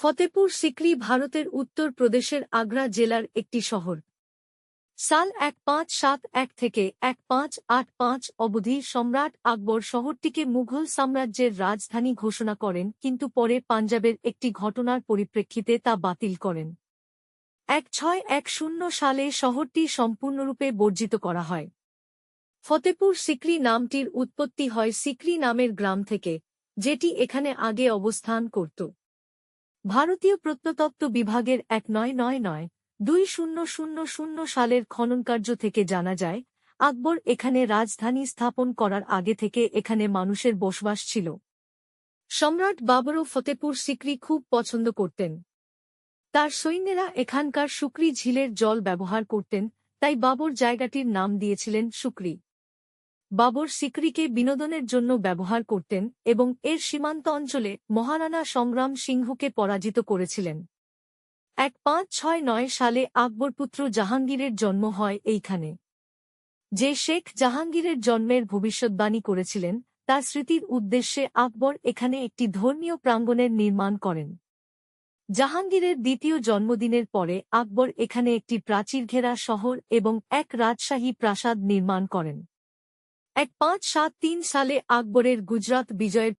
ফতেপুর সিকরি ভারতের উত্তর প্রদেশের আগ্রা জেলার একটি শহর। সাল 1571 থেকে 1585 অবধি সম্রাট আকবর শহরটিকে মুঘল সাম্রাজ্যের রাজধানী ঘোষণা করেন, কিন্তু পরে পাঞ্জাবের একটি ঘটনার পরিপ্রেক্ষিতে তা বাতিল করেন। 1610 সালে শহরটি সম্পূর্ণরূপে বর্জিত করা হয়। ফতেপুর সিকরি নামটির উৎপত্তি হয় সিকরি নামের গ্রাম থেকে, যেটি এখানে আগে অবস্থান করত। ভারতীয় প্রত্নতত্ত্ব বিভাগের 1999-2000 সালের খননকার্য থেকে জানা যায়, আকবর এখানে রাজধানী স্থাপন করার আগে থেকে এখানে মানুষের বসবাস ছিল। সম্রাট বাবরও ফতেপুর সিকরি খুব পছন্দ করতেন। তার সৈন্যেরা এখানকার সুকরি ঝিলের জল ব্যবহার করতেন, তাই বাবর জায়গাটির নাম দিয়েছিলেন সুকরি। বাবর সিকরিকে বিনোদনের জন্য ব্যবহার করতেন এবং এর সীমান্ত অঞ্চলে মহারানা সংগ্রাম সিংহকে পরাজিত করেছিলেন। 1569 সালে আকবরপুত্র জাহাঙ্গীরের জন্ম হয় এইখানে। যে শেখ জাহাঙ্গীরের জন্মের ভবিষ্যদ্বাণী করেছিলেন, তার স্মৃতির উদ্দেশ্যে আকবর এখানে একটি ধর্মীয় প্রাঙ্গণের নির্মাণ করেন। জাহাঙ্গীরের দ্বিতীয় জন্মদিনের পরে আকবর এখানে একটি প্রাচীরঘেরা শহর এবং এক রাজশাহী প্রাসাদ নির্মাণ করেন। 1573 সালে আকবরের গুজরাত বিজয়ের